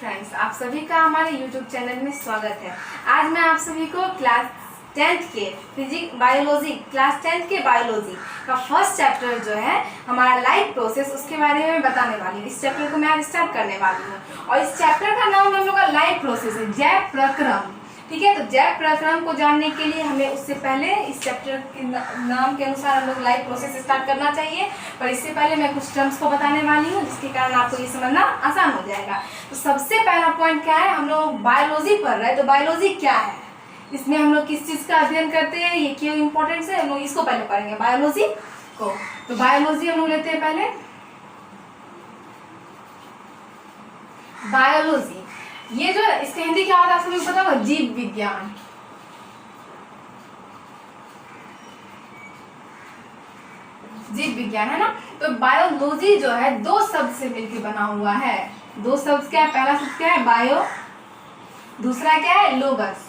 Friends, आप सभी का हमारे YouTube चैनल में स्वागत है। आज मैं आप सभी को क्लास 10th के फिजिक्स बायोलॉजी का फर्स्ट चैप्टर जो है हमारा लाइफ प्रोसेस, उसके बारे में बताने वाली हूँ। इस चैप्टर को मैं आज स्टार्ट करने वाली हूँ और इस चैप्टर का नाम हम लोग का लाइफ प्रोसेस है, जैव प्रक्रम। ठीक है, तो जैव प्रक्रम को जानने के लिए हमें उससे पहले इस चैप्टर के नाम के अनुसार हम लोग लाइफ प्रोसेस स्टार्ट करना चाहिए। पर इससे पहले मैं कुछ टर्म्स को बताने वाली हूँ जिसके कारण आपको ये समझना आसान हो जाएगा। तो सबसे पहला पॉइंट क्या है, हम लोग बायोलॉजी पढ़ रहे हैं, तो बायोलॉजी क्या है, इसमें हम लोग किस चीज़ का अध्ययन करते हैं, ये क्यों इम्पोर्टेंट है, हम लोग इसको पहले पढ़ेंगे बायोलॉजी को। तो बायोलॉजी हम लोग लेते हैं पहले बायोलॉजी। ये जो इसका हिंदी क्या होता है आप सभी को पता होगा, जीव विज्ञान। जीव विज्ञान है ना। तो बायोलॉजी जो है दो शब्द से मिलकर बना हुआ है। दो शब्द क्या है, पहला शब्द क्या है बायो, दूसरा क्या है लोगस।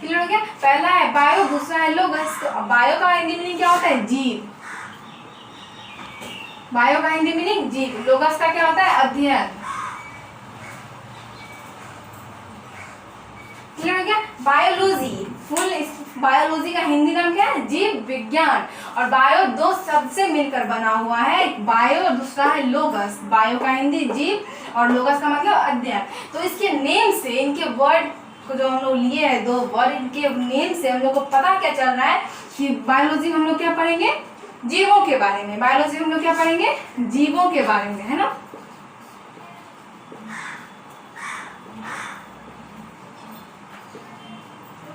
क्लियर हो गया, पहला है बायो, दूसरा है लोगस। तो बायो का हिंदी मीनिंग क्या होता है, जीव। बायो का हिंदी मीनिंग जीव, लोगस का क्या होता है, अध्ययन। क्लियर हो गया। बायोलॉजी फुल, बायोलॉजी का हिंदी नाम क्या है, जीव विज्ञान। और बायो दो शब्द से मिलकर बना हुआ है, एक बायो और दूसरा है लोगस। बायो का हिंदी जीव और लोगस का मतलब अध्ययन। तो इसके नेम से, इनके वर्ड को जो हम लोग लिए हैं, दो वर्ड, इनके नेम से हम लोग को पता क्या चल रहा है कि बायोलॉजी हम लोग क्या पढ़ेंगे, जीवों के बारे में। बायोलॉजी हम लोग क्या पढ़ेंगे, जीवों के बारे में, है ना।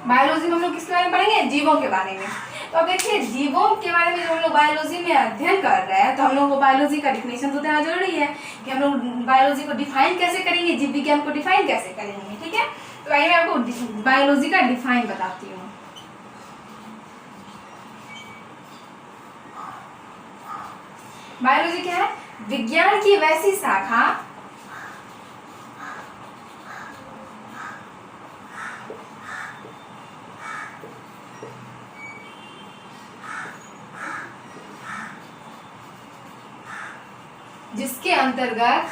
बायोलॉजी में हम लोग किसके बारे में पढ़ेंगे, जीवों के बारे में। तो अब देखिए, जीवों के बारे में जो हम लोग बायोलॉजी में अध्ययन कर रहे हैं, तो हम लोग को बायोलॉजी का डिफिनेशन तो देना जरूरी है कि हम लोग बायोलॉजी को डिफाइन कैसे करेंगे, जीव विज्ञान को डिफाइन कैसे करेंगे। ठीक है, तो आइए मैं आपको बायोलॉजी का डिफाइन बताती हूँ। बायोलॉजी क्या है, विज्ञान की वैसी शाखा जिसके अंतर्गत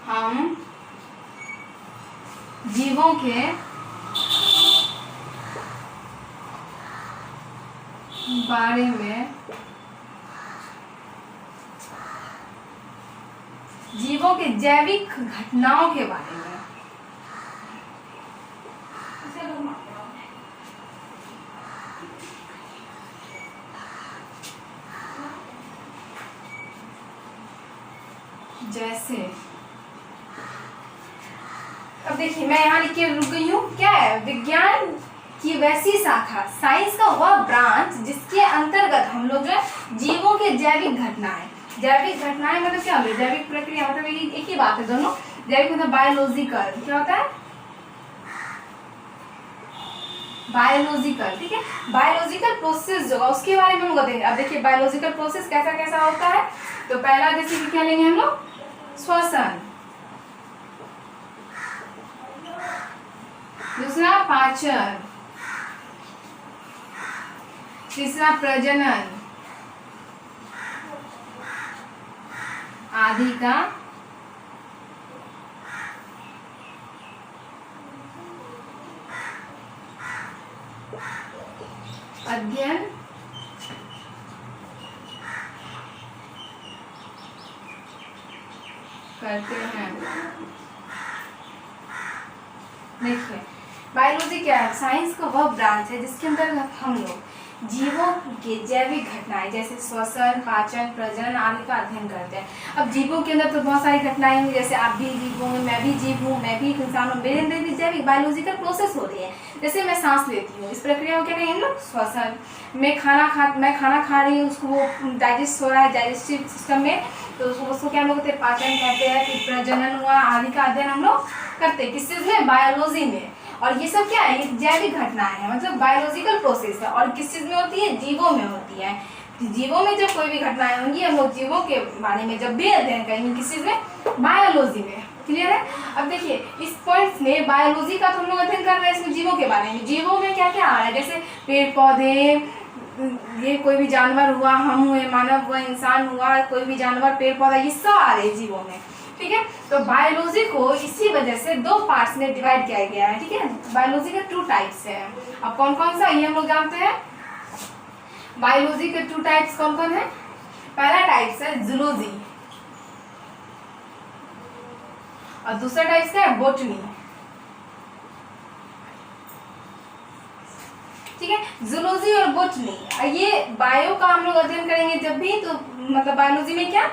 हम जीवों के बारे में, जीवों के जैविक घटनाओं के बारे में, जैसे अब देखिए मैं यहाँ लिख के रुक गई हूँ, क्या है, विज्ञान की वैसी शाखा, साइंस का वह ब्रांच जिसके अंतर्गत हम लोग जो जीवों के जैविक घटनाएं, जैविक घटनाएं मतलब क्या होगी, जैविक प्रक्रिया मतलब एक ही बात है दोनों। जैविक मतलब बायोलॉजिकल, क्या होता है, बायोलॉजिकल। ठीक है, बायोलॉजिकल प्रोसेस जो है उसके बारे में हम लोग देखें। अब देखिए बायोलॉजिकल प्रोसेस कैसा कैसा होता है। तो पहला जैसे कि क्या लेंगे हम लोग, श्वसन, दूसरा पाचन, तीसरा प्रजनन आदि का अध्ययन करते हैं। देखिए बायोलॉजी क्या है, साइंस का वह ब्रांच है जिसके अंतर्गत हम लोग जीवों के जैविक घटनाएं जैसे श्वसन, पाचन, प्रजनन आदि का अध्ययन करते हैं। अब जीवों के अंदर तो बहुत सारी घटनाएं होंगी, जैसे आप भी जीव होंगे, मैं भी जीव हूँ, मैं भी एक इंसान हूँ, मेरे अंदर भी जैविक बायोलॉजिकल प्रोसेस हो रही है। जैसे मैं सांस लेती हूँ, इस प्रक्रिया को क्या कहेंगे हम लोग, श्वसन। मैं खाना खा रही हूँ, उसको वो डाइजेस्ट हो रहा है डाइजेस्टिव सिस्टम में, तो उसको क्या हम लोग कहते हैं, पाचन कहते हैं। फिर प्रजनन हुआ आदि का अध्ययन हम लोग करते हैं, किस चीज़ में, बायोलॉजी में। और ये सब क्या है, ये जैविक घटनाएं हैं, मतलब बायोलॉजिकल प्रोसेस है। और किस चीज़ में होती है, जीवों में होती है। जीवों में जब कोई भी घटनाएं होंगी, हम लोग जीवों के बारे में जब भी अध्ययन करेंगे, किस चीज़ में, बायोलॉजी में। क्लियर है। अब देखिए इस पॉइंट्स में बायोलॉजी का तो हम लोग अध्ययन कर रहे हैं इसमें जीवों के बारे में। जीवों में क्या क्या आ रहा है, जैसे पेड़ पौधे, ये कोई भी जानवर हुआ, हम हुए, मानव हुआ, इंसान हुआ, कोई भी जानवर, पेड़ पौधा, ये सब आ रहे हैं जीवों में। ठीक है, तो बायोलॉजी को इसी वजह से 2 पार्ट्स में डिवाइड किया गया है। ठीक है, बायोलॉजी के 2 टाइप्स है। अब कौन कौन सा, ये हम लोग जानते हैं। बायोलॉजी के 2 टाइप्स कौन कौन है। पहला टाइप्स है जूलॉजी और दूसरा टाइप्स क्या है, बॉटनी। ठीक है, जूलॉजी और बॉटनी, ये बायो का हम लोग अध्ययन करेंगे जब भी, तो मतलब बायोलॉजी में क्या,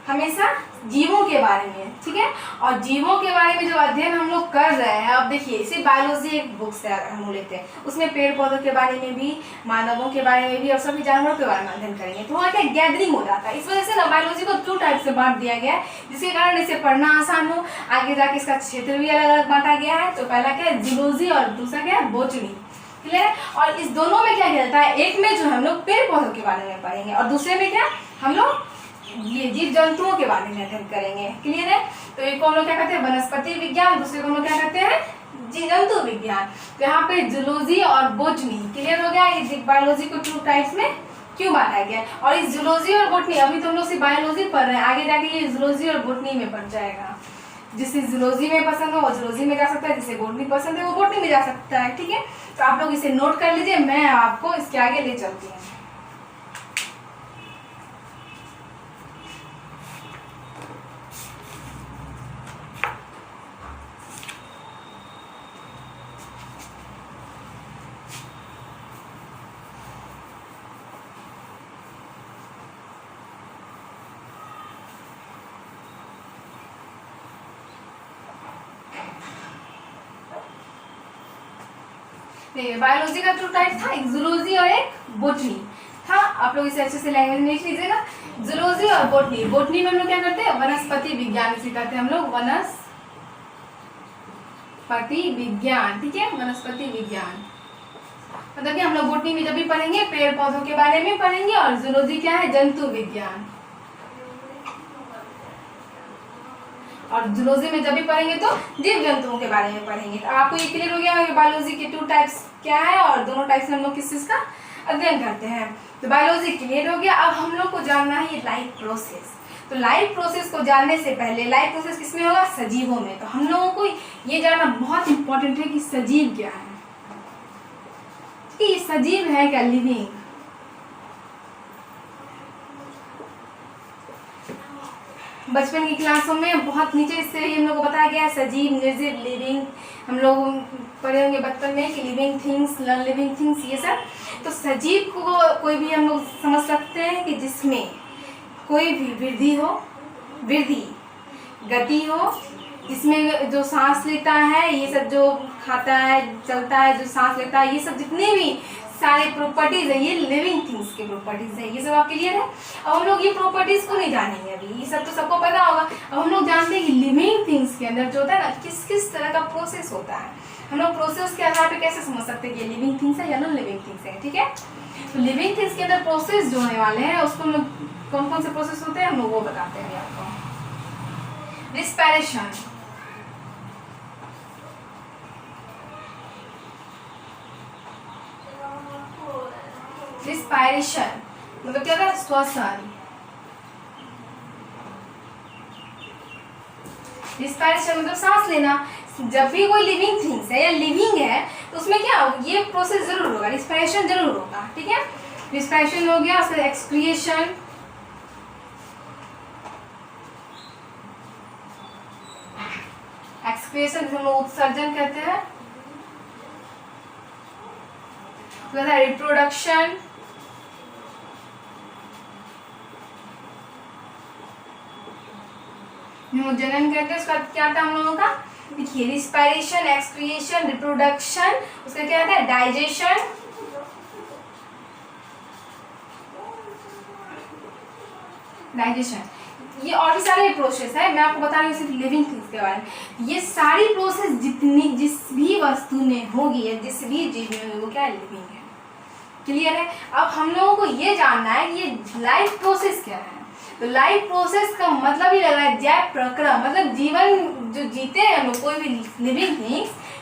हमेशा जीवों के बारे में। ठीक है, और जीवों के बारे में जो अध्ययन हम लोग कर रहे हैं, अब देखिए इसे बायोलॉजी एक बुक से हम लेते हैं, उसमें पेड़ पौधों के बारे में भी, मानवों के बारे में भी और सभी जानवरों के बारे में अध्ययन करेंगे, तो वहाँ क्या गैदरिंग हो जाता है। इस वजह से ना बायोलॉजी को 2 टाइप से बांट दिया गया है, जिसके कारण इसे पढ़ना आसान हो। आगे जाके इसका क्षेत्र भी अलग अलग बांटा गया है। तो पहला क्या है जूलॉजी और दूसरा क्या है बॉटनी। क्लियर है, और इस दोनों में क्या कहता है, एक में जो हम लोग पेड़ पौधों के बारे में पढ़ेंगे और दूसरे में क्या हम लोग ये जीव जंतुओं के बारे में अध्ययन करेंगे। क्लियर है, तो एक को हम लोग क्या कहते हैं वनस्पति विज्ञान, दूसरे को हम लोग क्या कहते हैं जीव जंतु विज्ञान। तो यहाँ पे जूलॉजी और बॉटनी क्लियर हो गया। ये बायोलॉजी को 2 टाइप्स में क्यों बांटा गया, और इस जूलॉजी और बॉटनी, अभी तो हम लोग सिर्फ बायोलॉजी पढ़ रहे हैं, आगे जाके ये जूलॉजी और बॉटनी में पढ़ जाएगा। जिसे जूलॉजी में पसंद हो वो जूलॉजी में जा सकता है, जिसे बॉटनी पसंद है वो बॉटनी में जा सकता है। ठीक है, तो आप लोग इसे नोट कर लीजिए, मैं आपको इसके आगे ले चलती हूँ। बायोलॉजी का 2 टाइप था, एक जूलॉजी और एक बॉटनी था। आप लोग इसे अच्छे से लैंग्वेज में लिख लीजिएगा, जूलॉजी और बॉटनी। बॉटनी में हम लोग क्या करते हैं वनस्पति विज्ञान सिखाते हैं हम लोग, वनस्पति विज्ञान। ठीक है, वनस्पति विज्ञान मतलब कि हम लोग बॉटनी में जब भी पढ़ेंगे पेड़ पौधों के बारे में पढ़ेंगे, और जूलॉजी क्या है जंतु विज्ञान, और जूलॉजी में जब भी पढ़ेंगे तो जीव जंतुओं के बारे में पढ़ेंगे। तो आपको ये क्लियर हो गया है कि बायोलॉजी के 2 टाइप्स क्या है और दोनों टाइप्स में हम लोग किस चीज का अध्ययन करते हैं। तो बायोलॉजी क्लियर हो गया। अब हम लोग को जानना है ये लाइफ प्रोसेस। तो लाइफ प्रोसेस को जानने से पहले, लाइफ प्रोसेस किसमें होगा, सजीवों में। तो हम लोगों को ये जानना बहुत इंपॉर्टेंट है कि सजीव क्या है, कि ये सजीव है क्या, लिविंग। बचपन की क्लासों में बहुत नीचे से ही हम लोग को बताया गया है सजीव, निर्जीव, लिविंग। हम लोग पढ़े होंगे बचपन में कि living things, non living things, ये सब। तो सजीव को कोई भी हम लोग समझ सकते हैं कि जिसमें कोई भी वृद्धि हो, गति हो, जिसमें जो सांस लेता है, ये सब जो खाता है, चलता है, जो सांस लेता है, ये सब जितने भी सारे प्रॉपर्टीज है, ये लिविंग थिंग्स के प्रॉपर्टीज है। ये सब आप क्लियर है। अब हम लोग ये प्रॉपर्टीज को नहीं जानेंगे अभी, ये सब तो सबको पता होगा। अब हम लोग जानते हैं कि लिविंग थिंग्स के अंदर जो होता है ना, किस किस तरह का प्रोसेस होता है। हम लोग प्रोसेस के आधार पे कैसे समझ सकते हैं कि ये लिविंग थिंग्स है या नॉन लिविंग थिंग्स है। ठीक है, तो लिविंग थिंग्स के अंदर प्रोसेस जो होने वाले हैं, उसको हम लोग कौन कौन से प्रोसेस होते हैं हम लोग वो बताते हैं आपको। रिस्पायरेशन, रिस्पायरेशन मतलब क्या होता है, श्वसन। रिस्पायरेशन मतलब सांस लेना। जब भी कोई लिविंग थिंग्स है या लिविंग है तो उसमें क्या ये प्रोसेस जरूर होगा, रिस्पायरेशन जरूर होगा। ठीक है, रिस्पायरेशन हो गया, उसका एक्सक्रिएशन, एक्सक्रिएशन हम लोग उत्सर्जन कहते हैं, रिप्रोडक्शन, जनन कहते हैं। उसका क्या था हम लोगों का, देखिए रिस्पायरेशन, एक्सक्रिएशन, रिप्रोडक्शन, उसका क्या आता है डाइजेशन, ये और भी सारे प्रोसेस है। मैं आपको बता रही हूँ सिर्फ लिविंग थिंग्स के बारे में। ये सारी प्रोसेस जितनी जिस भी वस्तु में होगी या जिस भी जीव में होगी वो क्या है, लिविंग है। क्लियर है। अब हम लोगों को ये जानना है कि ये लाइफ प्रोसेस क्या है। तो लाइफ प्रोसेस का मतलब ही लग रहा है जैव प्रक्रम, मतलब जीवन जो जीते हैं हम लोग,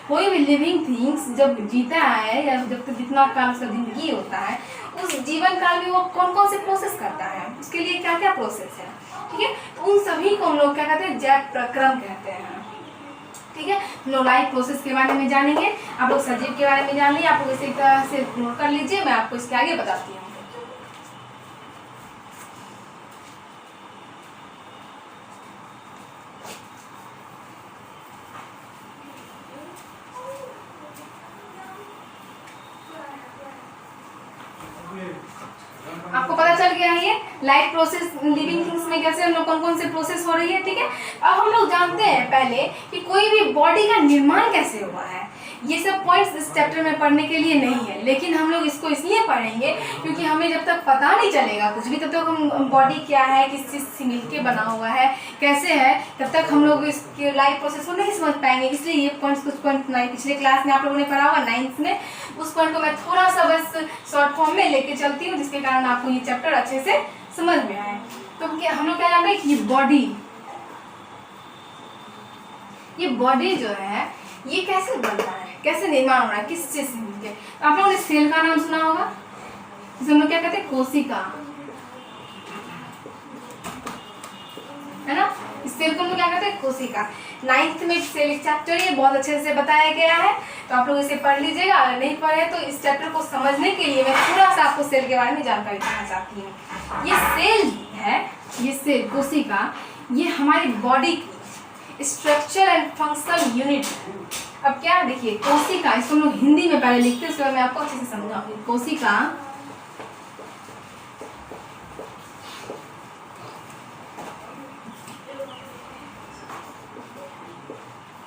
कोई भी लिविंग थिंग्स जब जीता है या जब तक जितना काल उसका जिंदगी होता है, उस जीवन काल में वो कौन कौन से प्रोसेस करता है, उसके लिए क्या क्या प्रोसेस है, ठीक है। तो उन सभी को हम लोग क्या कहते हैं, जैव प्रक्रम कहते हैं, ठीक है। हम लोग लाइफ प्रोसेस के बारे में जानेंगे, आप लोग सजीव के बारे में जान लीजिए, आप लोग इसी तरह से नोट कर लीजिए, मैं आपको इसके आगे बताती हूँ। आपको पता चल गया है ये लाइफ प्रोसेस लिविंग थिंग्स में कैसे हम लोग कौन कौन से प्रोसेस हो रही है, ठीक है। अब हम लोग जानते हैं पहले कि कोई भी बॉडी का निर्माण कैसे हुआ है। ये सब पॉइंट्स इस चैप्टर में पढ़ने के लिए नहीं है, लेकिन हम लोग इसको इसलिए पढ़ेंगे क्योंकि हमें जब तक पता नहीं चलेगा कुछ भी, तब तक हम बॉडी क्या है, किस चीज़ से मिलके बना हुआ है, कैसे है, तब तक हम लोग इसके लाइफ प्रोसेस को नहीं समझ पाएंगे। इसलिए ये पॉइंट्स, कुछ पॉइंट पिछले क्लास में आप लोगों ने पढ़ा हुआ 9th में, उस पॉइंट को मैं थोड़ा सा बस शॉर्ट फॉर्म में लेके चलती हूँ, जिसके कारण आपको ये चैप्टर अच्छे से समझ में आए। तो हम लोग क्या जानते हैं कि ये बॉडी जो है ये कैसे बनता है, कैसे निर्माण हो रहा है, किस चीज से मिलके। तो आप लोगों ने सेल का नाम सुना होगा, जिसे हम लोग क्या कहते हैं, कोशिका, है ना। इस सेल को हम लोग क्या कहते हैं, कोशिका। 9th में सेल चैप्टर ये बहुत अच्छे से बताया गया है, तो आप लोग इसे पढ़ लीजिएगा। अगर नहीं पढ़े तो इस चैप्टर को समझने के लिए मैं थोड़ा सा आपको सेल के बारे में जानकारी देना चाहती हूँ। ये सेल है, ये सेल कोशिका, ये हमारी बॉडी की स्ट्रक्चर एंड फंक्शनल यूनिट है। अब क्या देखिए, कोशिका, इसको हम लोग हिंदी में पहले लिखते हैं, उसके बाद मैं आपको अच्छे से समझाऊंगी। कोशिका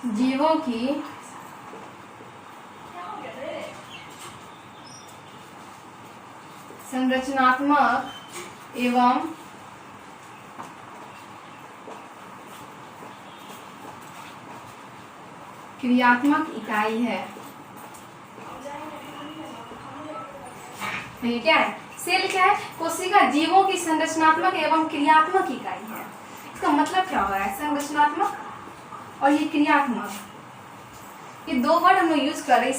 जीवों की संरचनात्मक एवं क्रियात्मक इकाई है। ये क्या है, सेल क्या है, कोशिका जीवों की संरचनात्मक एवं क्रियात्मक इकाई है। इसका मतलब क्या हो रहा है, संरचनात्मक और ये क्रियात्मक, ये दो वर्ड हम लोग यूज कर रहे हैं।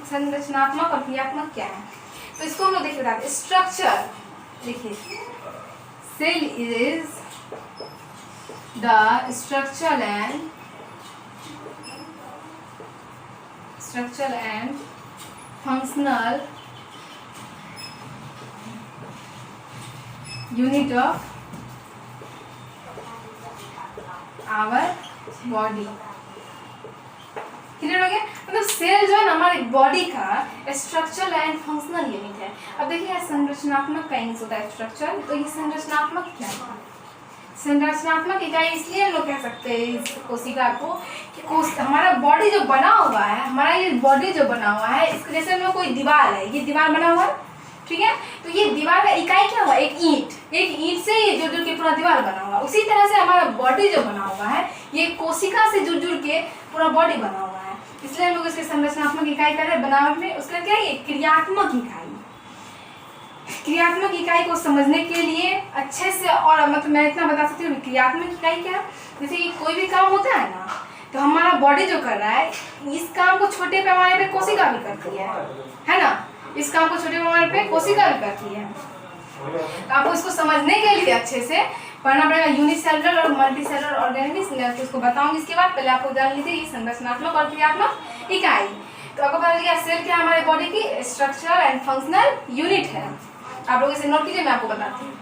संरचनात्मक और क्रियात्मक क्या है, तो इसको हम लोग देखिए बताते हैं। स्ट्रक्चर, देखिए, cell is the structural and functional unit of our body। Clear हो गया, मतलब सेल जो है ना हमारी बॉडी का स्ट्रक्चरल एंड फंक्शनल यूनिट है। अब देखिए संरचनात्मक का इंग्लिश होता है स्ट्रक्चर, तो ये संरचनात्मक क्या है, संरचनात्मक इकाई इसलिए हम लोग कह सकते हैं इस कोशिका को कि हमारा बॉडी जो बना हुआ है, हमारा ये बॉडी जो बना हुआ है, इसके जैसे हम लोग कोई दीवार है, ये दीवार बना हुआ है, ठीक है। तो ये दीवार का इकाई क्या हुआ, एक ईंट से ये जुड़ के पूरा दीवार बना हुआ। उसी तरह से हमारा बॉडी जो बना हुआ है, ये कोशिका से जुड़ के पूरा बॉडी बना हुआ है। इसलिए हम लोग इसके संरचनात्मक इकाई कर रहे हैं बनावट में। उसका क्या है, क्रियात्मक इकाई। क्रियात्मक इकाई को समझने के लिए अच्छे से, और मतलब मैं इतना बता सकती हूँ क्रियात्मक इकाई क्या है, जैसे कि कोई भी काम होता है ना, तो हमारा बॉडी जो कर रहा है, इस काम को छोटे पैमाने पे कोशिका भी करती है ना। इस काम को छोटे पैमाने पे कोशिका भी करती है। तो आपको इसको समझने के लिए अच्छे से पढ़ना पड़ेगा यूनिसेलुलर और मल्टीसेलुलर ऑर्गेनिज्म। मैं इसको बताऊंगी इसके बाद, पहले आपको जान लीजिए संरचनात्मक और क्रियात्मक इकाई। तो आपको पता चल सेल क्या हमारे बॉडी की स्ट्रक्चर एंड फंक्शनल यूनिट है। आप लोग इसे नोट कीजिए, मैं आपको बताती हूँ।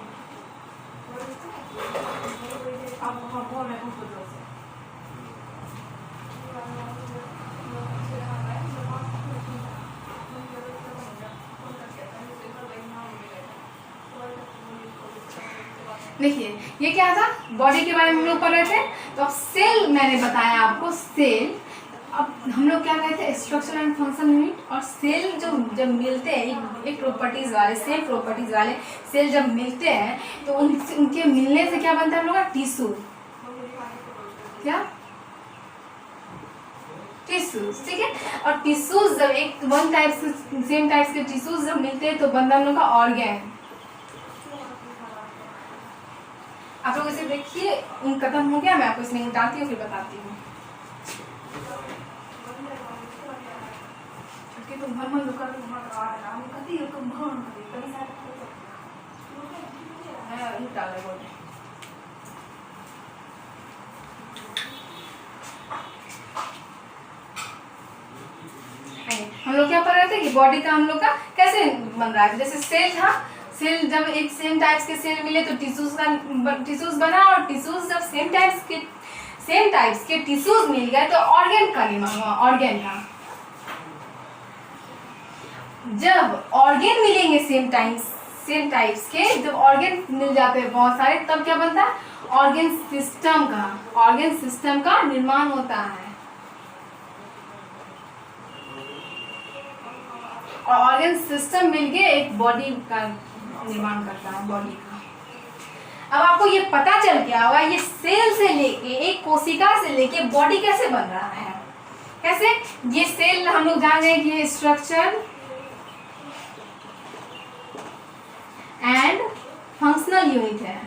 देखिए ये क्या था, बॉडी के बारे में हम लोग पढ़ रहे थे। तो अब सेल मैंने बताया आपको, सेल अब हम लोग क्या कहते हैं, स्ट्रक्चर एंड फंक्शन यूनिट। और सेल जो जब मिलते हैं एक प्रॉपर्टीज वाले, सेम प्रॉपर्टीज वाले सेल जब मिलते हैं, तो उनके मिलने से क्या बनता है हम लोग का, टिश्यू। क्या, टिश्यूज, ठीक है। और टिश्यूज जब एक वन टाइप से सेम टाइप्स के टिश्यूज जब मिलते हैं तो बनता है हम लोग का ऑर्गेन। आप लोग इसे देखिए, इन खत्म हो गया, मैं आपको इसमें डालती हूँ फिर बताती हूँ। तुम भर मन लुका तो वहाँ आ रहा हूँ कभी तुम भर कभी साथ है ये डाले बोले। हम लोग क्या पढ़ रहे थे कि बॉडी का हम लोग का कैसे बन रहा है। जैसे सेल था, सेल जब एक सेम टाइप्स के सेल मिले तो टिश्यूज बना, और टिश्यूज जब सेम टाइप्स के टिश्यूज मिल गए तो ऑर्गेन का निर्माण हुआ। ऑर्गेन का जब ऑर्गेन मिलेंगे सेम टाइप्स के, जब ऑर्गेन मिल जाते हैं बहुत सारे, तब क्या बनता है, ऑर्गेन सिस्टम का निर्माण होता है। और ऑर्गन सिस्टम मिलके एक बॉडी का निर्माण करता है, बॉडी का। अब आपको ये पता चल गया होगा ये सेल से लेके, एक कोशिका से लेके बॉडी कैसे बन रहा है। कैसे, ये सेल हम लोग जान गए कि ये स्ट्रक्चर एंड फंक्शनल यूनिट है।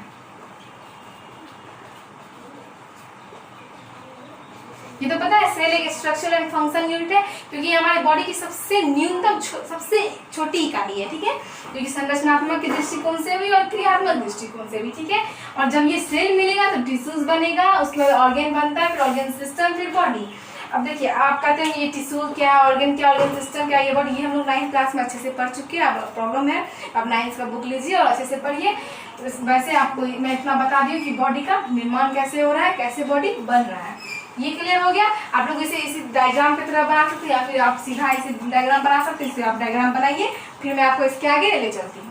ये तो पता है सेल एक स्ट्रक्चरल एंड फंक्शन यूनिट है, क्योंकि ये हमारे बॉडी की सबसे न्यूनतम सबसे छोटी इकाई है, ठीक है, क्योंकि संरचनात्मक के दृष्टिकोण से भी और क्रियात्मक दृष्टिकोण से भी, ठीक है। और जब ये सेल मिलेगा तो टिश्यूज बनेगा, उसके बाद ऑर्गेन बनता है, फिर ऑर्गेन सिस्टम, फिर बॉडी। अब देखिए आप कहते हैं ये टिश्यू क्या, ऑर्गेन क्या, ऑर्गेन सिस्टम क्या, ये बॉडी, ये हम लोग 9th क्लास में अच्छे से पढ़ चुके हैं। अब प्रॉब्लम है, अब 9th का बुक लीजिए और अच्छे से पढ़िए। वैसे आपको मैं इतना बता दी कि बॉडी का निर्माण कैसे हो रहा है, कैसे बॉडी बन रहा है, ये क्लियर हो गया। आप लोग इसे इसी डायग्राम की तरह बना सकते हैं, या फिर आप सीधा इसे डायग्राम बना सकते हैं। इसे आप डायग्राम बनाइए, फिर मैं आपको इसके आगे ले चलती हूँ।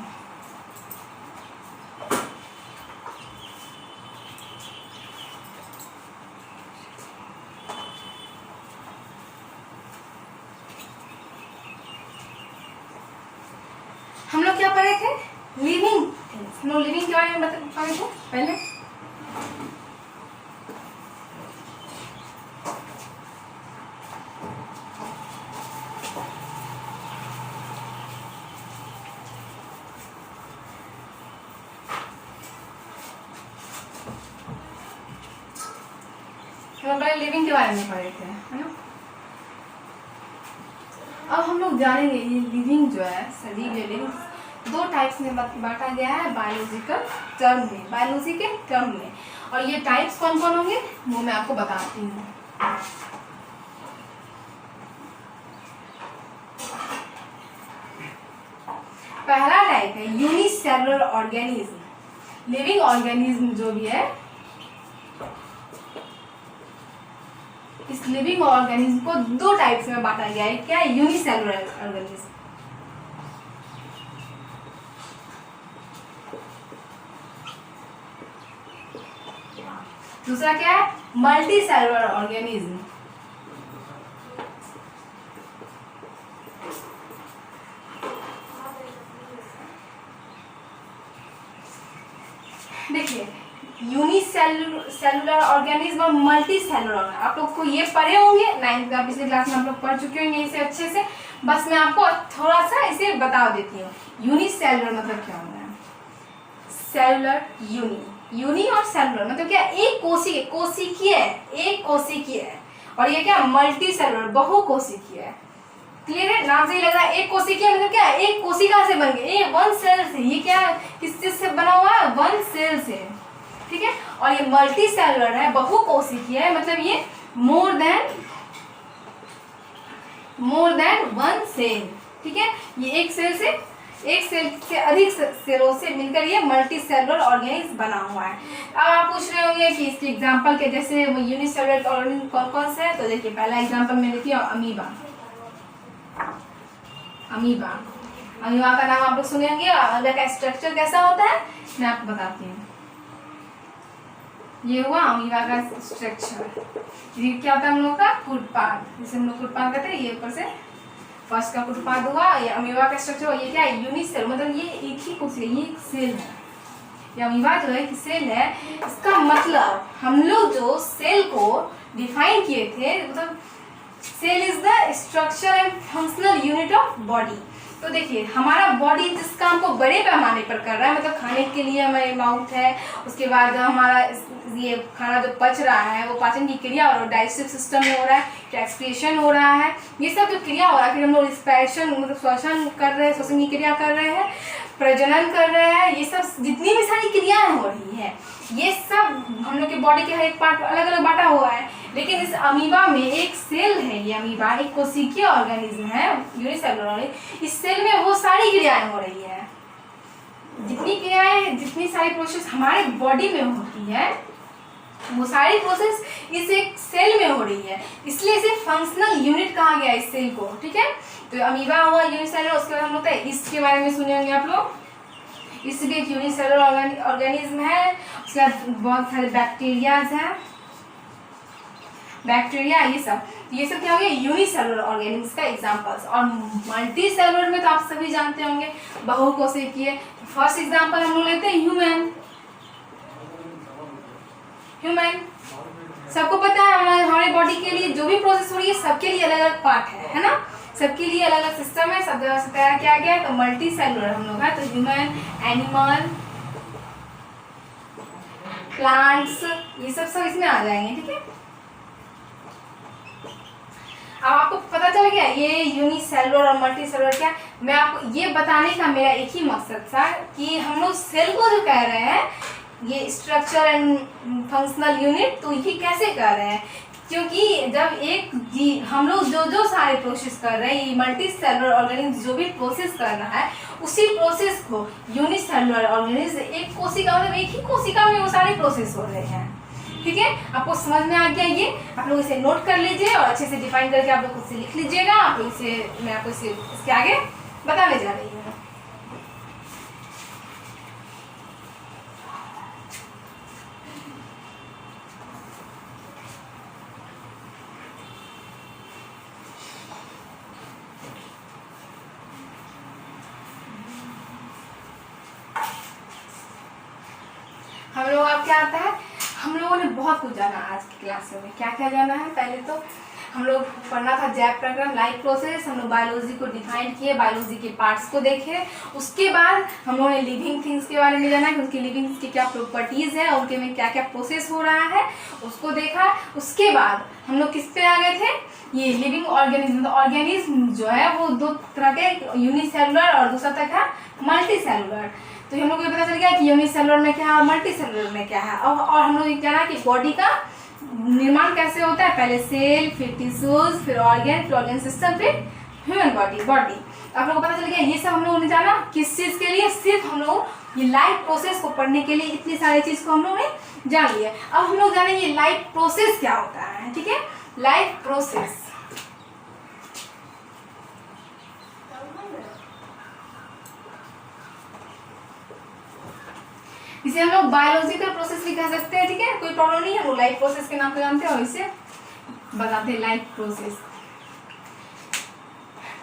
हम लोग क्या पढ़े थे, लिविंग थिंग्स। हम लोग लिविंग के बारे में पढ़े थे पहले। हम पहले लिविंग के बारे में पढ़े थे, है ना। अब हम लोग जानेंगे ये लिविंग जो है, सजीव लिविंग 2 टाइप्स में बांटा गया है बायोलॉजिकल टर्म में, बायोलॉजी के टर्म में। और ये टाइप्स कौन कौन होंगे वो मैं आपको बताती हूँ। पहला टाइप है यूनिसेलुलर ऑर्गेनिज्म। लिविंग ऑर्गेनिज्म जो भी है, इस लिविंग ऑर्गेनिज्म को 2 टाइप्स में बांटा गया है। क्या है, यूनिसेलुलर ऑर्गेनिज्म, दूसरा क्या है, मल्टी सेलुलर ऑर्गेनिज्म। देखिए यूनिसेलुलर ऑर्गेनिज्म और मल्टी सेलुलर, आप लोग को ये पढ़े होंगे 9th का, पिछले क्लास में आप लोग पढ़ चुके होंगे इसे अच्छे से। बस मैं आपको थोड़ा सा इसे बता देती हूँ। यूनिसेलुलर मतलब क्या होता है, सेलुलर, यूनी और सेलुलर मतलब क्या, एक कोशिकीय है, एक कोशिकीय है। और ये क्या, मल्टी सेलुलर, बहुकोशिकीय है। क्लियर है, नाम से ही लग रहा है। एक कोशिकीय मतलब क्या है, एक कोशिका से बन गए, ये 1 सेल से। ये क्या, किस चीज से बना हुआ है, 1 सेल से, ठीक है। और ये मल्टी सेलुलर है, बहुकोशिकीय है, मतलब ये मोर देन 1 सेल, ठीक है। ये एक सेल से अधिक सेलों से मिलकर ये मल्टी सेलुलर ऑर्गेनिज्म बना हुआ है। अब आप पूछ रहे होंगे कि इसके एग्जांपल के जैसे यूनिसेलुलर ऑर्गेनिज्म कौन कौन से हैं। तो देखिए पहला एग्जांपल में देखिए अमीबा का नाम आप लोग सुने होंगे। अमीबा का स्ट्रक्चर कैसा होता है मैं आपको बताती हूँ। ये हुआ अमीबा का स्ट्रक्चर। ये क्या होता है हम लोग का, फुटपाथ, जिसे हम लोग फुटपाथ कहते हैं। ये ऊपर से फर्स्ट का फुटपाथ हुआ। ये अमीबा का स्ट्रक्चर हुआ। ये क्या है, यूनिसेल, मतलब ये एक ही कोशिका, ये एक सेल है। ये अमीबा जो है कि सेल है। इसका मतलब हम लोग जो सेल को डिफाइन किए थे, मतलब cell is the structure and functional unit of body. तो देखिए हमारा बॉडी जिस काम को बड़े पैमाने पर कर रहा है, मतलब खाने के लिए हमारे माउथ है, उसके बाद हमारा ये खाना जो पच रहा है वो पाचन की क्रिया और डाइजेस्टिव सिस्टम में हो रहा है, एक्सक्रीशन हो रहा है, ये सब जो क्रिया हो रहा है, फिर हम लोग रिस्पिरेशन मतलब श्वसन कर रहे हैं, श्वसन की क्रिया कर रहे हैं, प्रजनन कर रहे हैं, ये सब जितनी भी सारी क्रियाएं हो रही है ये सब हम लोग के बॉडी के हर एक पार्ट अलग अलग बांटा हुआ है। लेकिन इस अमीबा में एक सेल है, ये अमीबा एक कोशिकीय ऑर्गेनिज्म है, यूनिसेलुलर, इस सेल में वो सारी क्रियाएं हो रही है, जितनी क्रियाएं जितनी सारी प्रोसेस हमारे बॉडी में होती है वो सारी प्रोसेस इस एक सेल में हो रही है, इसलिए इसे फंक्शनल यूनिट कहा गया इस सेल को। ठीक है, तो अमीबा हुआ यूनिसेलुलर, उसके बाद हम होता है इसके बारे में सुने होंगे आप लोग, इस भी एक यूनिसेलुलर ऑर्गेनिज्म है। उसके बाद बहुत सारे बैक्टीरियाज हैं, बैक्टीरिया ये सब क्या हो गया यूनिसेलुलर ऑर्गेनिज्म का एग्जांपल्स। और मल्टी सेलुलर में तो आप सभी जानते होंगे बहुकोशिकीय। फर्स्ट एग्जांपल हम लोग लेते हैं ह्यूमन। सबको पता है हमारे बॉडी के लिए जो भी प्रोसेस हो रही है सबके लिए अलग अलग पार्ट है ना, सबके लिए अलग अलग सिस्टम है, सब जगह से तैयार किया गया है। तो मल्टी सेलुलर हम लोग है, तो ह्यूमन, एनिमल, प्लांट्स, ये सब इसमें आ जाएंगे। ठीक है, अब आपको पता चल गया ये यूनिसेलुलर और मल्टी सेलुलर क्या। मैं आपको ये बताने का मेरा एक ही मकसद था कि हम लोग सेल को जो कह रहे हैं ये स्ट्रक्चर एंड फंक्शनल यूनिट, तो ये कैसे कर रहे हैं, क्योंकि जब एक हम लोग जो सारे प्रोसेस कर रहे हैं, ये मल्टी सेलुलर ऑर्गेनिज्म जो भी प्रोसेस करना है उसी प्रोसेस को यूनिसेलुलर ऑर्गेनिज्म एक कोशिका मतलब एक ही कोशिका में वो सारे प्रोसेस हो रहे हैं। ठीक है, आपको समझ में आ गया ये, आप लोग इसे नोट कर लीजिए और अच्छे से डिफाइन करके आप लोग खुद से लिख लीजिएगा। आप लोग इसे मैं आपको इसे इसके आगे बताने जा रही हूँ। हम लोग अब क्या आता है, हम लोगों ने बहुत कुछ जाना आज की क्लास में। क्या क्या जाना है, पहले तो हम लोग पढ़ना था जैप प्रकरण लाइफ प्रोसेस, हम लोग बायोलॉजी को डिफाइन किए, बायोलॉजी के पार्ट्स को देखे। उसके बाद हम लोगों ने लिविंग थिंग्स के बारे में जाना कि उनकी लिविंग की क्या प्रॉपर्टीज है, उनके में क्या क्या प्रोसेस हो रहा है उसको देखा। उसके बाद हम लोग किस पे आ गए थे, ये लिविंग ऑर्गेनिज्म। तो ऑर्गेनिज्म जो है वो दो तरह के, यूनिसेलुलर और दूसरा तक है मल्टी सेलुलर। तो हम लोग को ये पता चल गया कि यूनिसेलुलर में क्या है, मल्टी सेलुलर में क्या है। और हम लोग जाना कि बॉडी का निर्माण कैसे होता है, पहले सेल, फिर टिश्यूज, फिर ऑर्गन सिस्टम, फिर ह्यूमन बॉडी। आप लोगों को पता चल गया ये सब हम लोगों ने जाना किस चीज के लिए, सिर्फ हम लोग ये लाइफ प्रोसेस को पढ़ने के लिए इतनी सारी चीज को हम लोगों ने जान लिया। अब हम लोग जानेंगे लाइफ प्रोसेस क्या होता है। ठीक है, लाइफ प्रोसेस इसे हम लोग बायोलॉजिकल प्रोसेस भी कह सकते हैं। ठीक है, कोई प्रॉब्लम नहीं है, वो लाइफ प्रोसेस के नाम पे जानते हो, इसे बताते हैं लाइफ प्रोसेस।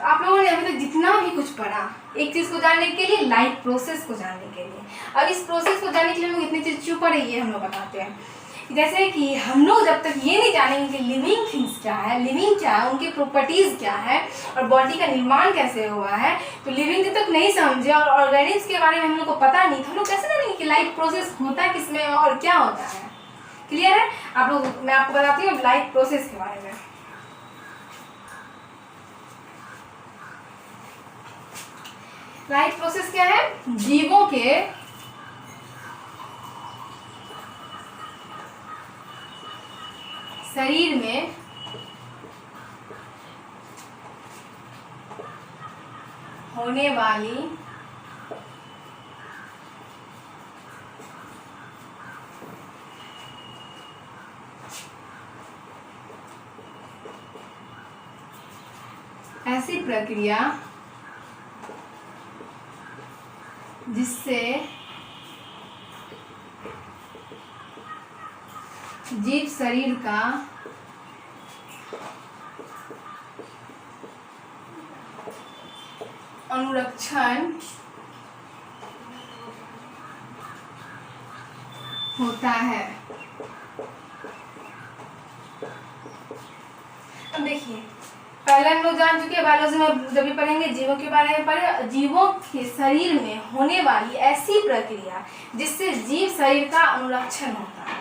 आप लोगों ने अभी तक जितना भी कुछ पढ़ा एक चीज को जानने के लिए, लाइफ प्रोसेस को जानने के लिए। अब इस प्रोसेस को जानने के लिए हम लोग इतनी चीज क्यों पढ़े ये हम लोग बताते हैं। जैसे कि हम लोग जब तक ये नहीं जानेंगे कि लिविंग थिंग्स क्या है, लिविंग क्या है, उनकी प्रॉपर्टीज क्या है और बॉडी का निर्माण कैसे हुआ है, तो लिविंग तक नहीं समझे और ऑर्गेनिज्म के बारे में हम लोग को पता नहीं, तो हम लोग कैसे जानेंगे कि लाइफ प्रोसेस होता है किसमें और क्या होता है। क्लियर है आप लोग, मैं आपको बताती हूँ लाइफ प्रोसेस के बारे में। लाइफ प्रोसेस क्या है, जीवों के शरीर में होने वाली ऐसी प्रक्रिया जिससे जीव शरीर का अनुरक्षण होता है। अब देखिए पहले हम लोग जान चुके हैं बायोलॉजी में, जब भी पढ़ेंगे जीवों के बारे में पढ़े, जीवों के शरीर में होने वाली ऐसी प्रक्रिया जिससे जीव शरीर का अनुरक्षण होता है।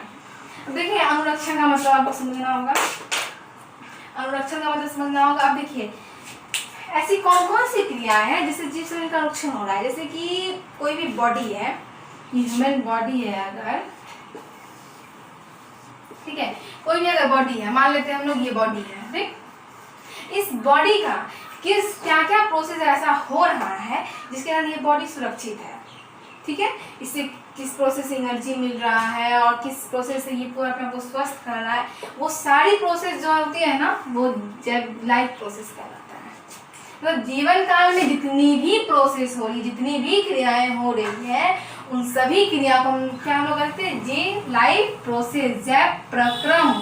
अब देखिए अनुरक्षण का मतलब आपको समझना होगा, अनुरक्षण का मतलब समझना होगा। अब देखिए ऐसी कौन कौन सी क्रियाएं हैं जिससे जीव शरीर का अनुरक्षण हो रहा है। जैसे कि कोई भी बॉडी है, ह्यूमन बॉडी है अगर, ठीक है, कोई भी अगर बॉडी है, मान लेते हैं हम लोग ये बॉडी है, ठीक, इस बॉडी का किस क्या क्या प्रोसेस ऐसा हो रहा है जिसके कारण ये बॉडी सुरक्षित है, ठीक है, इससे किस प्रोसेस से एनर्जी मिल रहा है और किस प्रोसेस से ये पूरा अपने को स्वस्थ कर रहा है, वो सारी प्रोसेस जो होती है ना वो जब लाइफ प्रोसेस कहलाता है। मतलब जीवन काल में जितनी भी प्रोसेस हो रही, जितनी भी क्रियाएं हो रही है, उन सभी क्रिया को हम क्या लोग करते हैं, जी लाइफ प्रोसेस, जैव प्रक्रम,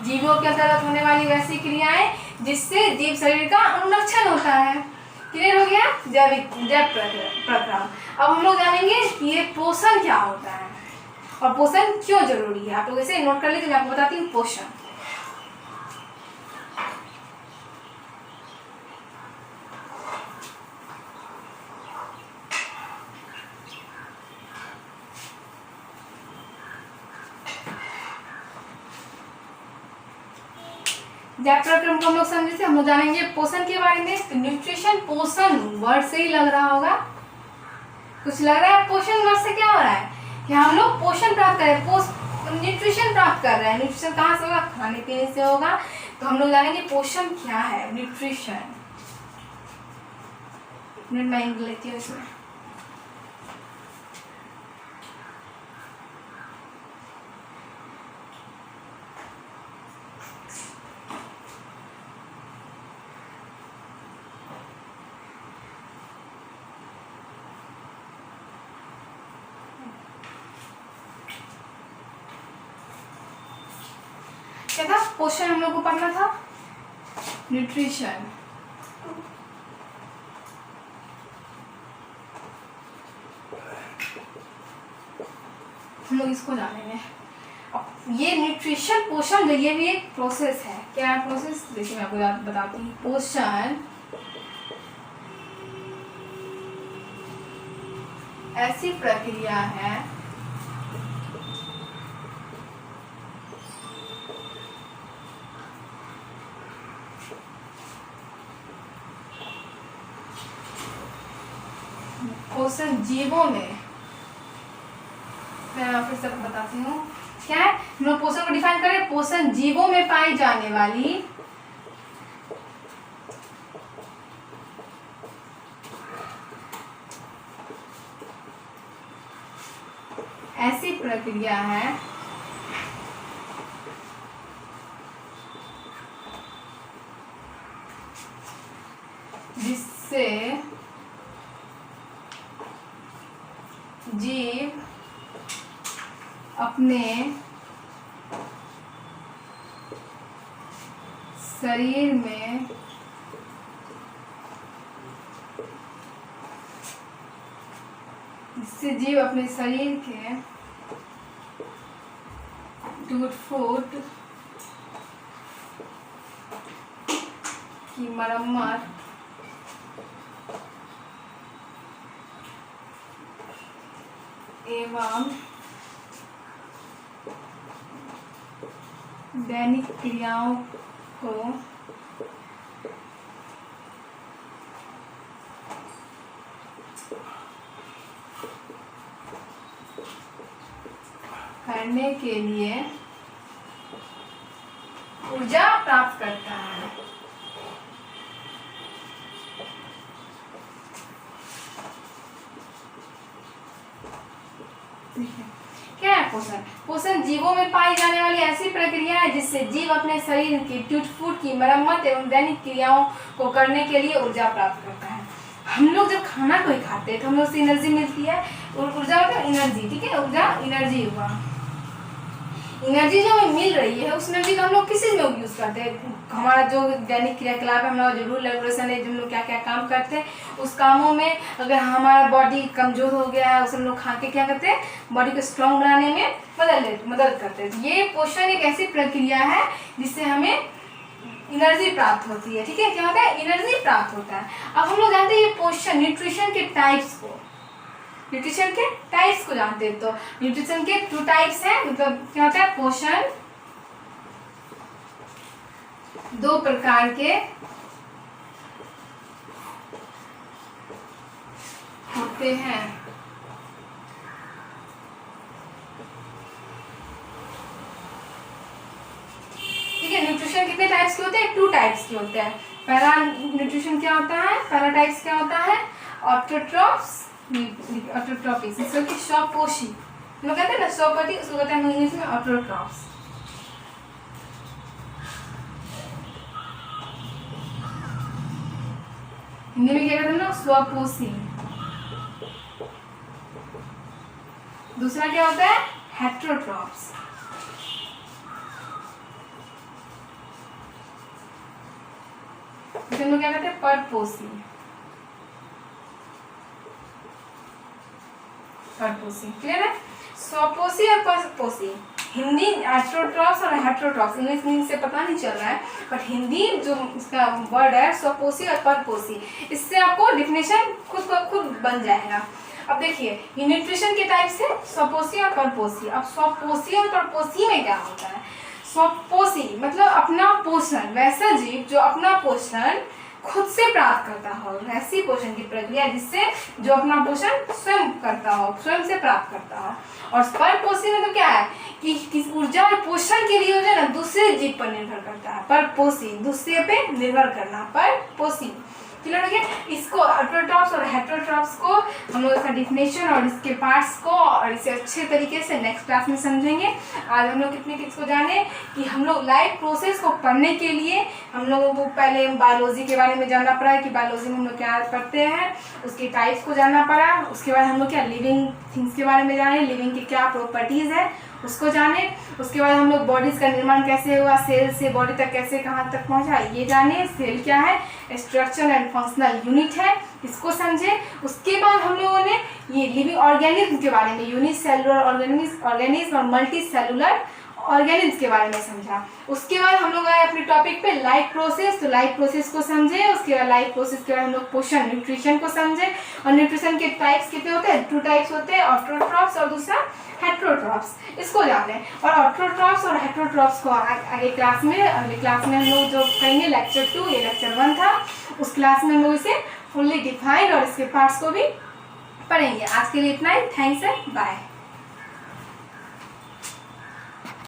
जीवों के अंतर्गत होने वाली वैसी क्रियाएं जिससे जीव शरीर का अनुरक्षण होता है। क्लियर हो गया, जैव प्रक्रम। अब हम लोग जानेंगे कि ये पोषण क्या होता है और पोषण क्यों जरूरी है। आप लोग इसे नोट कर लीजिए, मैं आपको बताती हूँ पोषण। जैव प्रक्रम को हम लोग समझे थे, हम लोग जानेंगे पोषण के बारे में। तो न्यूट्रिशन, पोषण वर्ड से ही लग रहा होगा, कुछ लग रहा है पोषण वर्ड से क्या हो रहा है कि हम लोग पोषण प्राप्त कर रहे हैं, न्यूट्रिशन प्राप्त कर रहे हैं। न्यूट्रिशन कहाँ से होगा, खाने पीने से होगा। तो हम लोग जानेंगे पोषण क्या है, न्यूट्रिशन। मिनट मैं इंग्लिश लेती हूँ इसमें। क्या था, पोषण हम लोग को पढ़ना था, न्यूट्रिशन। हम लोग इसको जानेंगे। अब ये न्यूट्रिशन, पोषण जो ये भी एक प्रोसेस है। क्या प्रोसेस, देखिए मैं आपको बताती हूँ। पोषण ऐसी प्रक्रिया है पोषण जीवों में, मैं आपको सब बताती हूँ क्या है। हम लोग पोषण को डिफाइन करें, पोषण जीवों में पाई जाने वाली ऐसी प्रक्रिया है जिससे जीव अपने शरीर में जिससे जीव अपने शरीर के टूट-फूट की मरम्मत एवं दैनिक क्रियाओं को करने के लिए ऊर्जा प्राप्त करता है। क्या है पोषण? पोषण जीवों में पाई जाने वाली ऐसी प्रक्रिया है जिससे जीव अपने शरीर की टूट-फूट की मरम्मत एवं दैनिक क्रियाओं को करने के लिए ऊर्जा प्राप्त करता है। हम लोग जब खाना कोई खाते हैं तो हम लोग से एनर्जी मिलती है, ऊर्जा मतलब एनर्जी, ठीक है, ऊर्जा एनर्जी हुआ। एनर्जी जो हमें मिल रही है उस एनर्जी का हम लोग किस चीज़ में यूज़ करते हैं। हमारा जो दैनिक क्रियाकलाप है, हमारा जो रूल रेगुलेशन है, जो हम लोग क्या क्या काम करते हैं, उस कामों में अगर हमारा बॉडी कमज़ोर हो गया है उसे हम लोग खा के क्या करते हैं, बॉडी को स्ट्रॉन्ग बनाने में मदद करते हैं। ये पोषण एक ऐसी प्रक्रिया है जिससे हमें एनर्जी प्राप्त होती है। ठीक है, क्या होता है? एनर्जी प्राप्त होता है। अब हम लोग जानते हैं ये पोषण न्यूट्रिशन के टाइप्स को, न्यूट्रिशन के टाइप्स को जानते हैं। तो न्यूट्रिशन के 2 टाइप्स हैं, मतलब क्या होता है? पोषण 2 प्रकार के होते हैं। ठीक है, न्यूट्रिशन कितने टाइप्स के होते हैं? 2 टाइप्स के होते हैं। पहला न्यूट्रिशन क्या होता है? पहला टाइप्स क्या होता है? ऑटोट्रॉफ्स, ऑटोट्रॉफिक, जिसको कि स्वपोषी लोग कहते हैं ना, स्वपोषी, उसको कहते हैं इंग्लिश में ऑटोट्रॉफ्स। हिंदी में क्या कहते हैं ना? स्वपोषी। दूसरा क्या होता है? हेटेरोट्रॉफ्स। इसे लोग क्या कहते हैं? परपोषी। परपोषी, क्लियर है? स्वपोषी और परपोषी। हिंदी एस्ट्रोट्रॉप्स और हेटेरोट्रॉप्स, इंग्लिश से पता नहीं चल रहा है, बट हिंदी जो इसका वर्ड है स्वपोषी और परपोषी, इससे आपको डिफिनेशन खुद ब खुद बन जाएगा। अब देखिए, ये न्यूट्रिशन के टाइप से स्वपोषी और परपोषी। अब स्वपोषी और परपोषी में क्या होता है? स्वपोषी मतलब अपना पोषण, वैसा जीव जो अपना पोषण खुद से प्राप्त करता हो, ऐसी पोषण की प्रक्रिया जिससे जो अपना पोषण स्वयं करता हो, स्वयं से प्राप्त करता हो। और परपोषी मतलब क्या है कि किस ऊर्जा और पोषण के लिए जो है ना दूसरे जीव पर निर्भर करता है। परपोषी, दूसरे पे निर्भर करना, परपोषी। क्लियर हो गया? इसको ऑटोट्रॉफ्स और हेटेरोट्रॉफ्स को हम लोग इसका डिफिनेशन और इसके पार्ट्स को और इसे अच्छे तरीके से नेक्स्ट क्लास में समझेंगे। आज हम लोग कितनी चीज़ को जाने कि हम लोग लाइफ प्रोसेस को पढ़ने के लिए हम लोगों को पहले बायोलॉजी के बारे में जानना पड़ा कि बायोलॉजी में हम लोग क्या पढ़ते हैं, उसके टाइप्स को जानना पड़ा। उसके बाद हम लोग क्या लिविंग थिंग्स के बारे में जाने, लिविंग की क्या प्रॉपर्टीज़ है उसको जाने। उसके बाद हम लोग बॉडीज का निर्माण कैसे हुआ, सेल से बॉडी तक कैसे कहाँ तक पहुँचा ये जाने। सेल क्या है? स्ट्रक्चर एंड फंक्शनल यूनिट है, इसको समझे। उसके बाद हम लोगों ने ये लिविंग ऑर्गेनिज्म के बारे में, यूनिसेलुलर ऑर्गेनिज्म और मल्टी सेलुलर ऑर्गेनिज्म के बारे में समझा। उसके बाद हम लोग आए अपने टॉपिक पे लाइफ प्रोसेस, तो लाइफ प्रोसेस को समझे। उसके बाद लाइफ प्रोसेस के बाद हम लोग पोषण न्यूट्रिशन को समझे। और न्यूट्रिशन के टाइप्स कितने होते हैं? 2 टाइप्स होते हैं, ऑटोट्रॉफ्स और दूसरा हेटेरोट्रॉफ्स, इसको जाने। और ऑटोट्रॉफ्स और हेटेरोट्रॉफ्स को अगले क्लास में हम लोग जो करेंगे लेक्चर 2, ये लेक्चर 1 था, उस क्लास में हम लोग इसे फुल्ली डिफाइंड और इसके पार्ट्स को भी पढ़ेंगे। आज के लिए इतना ही, थैंक्स एंड बाय।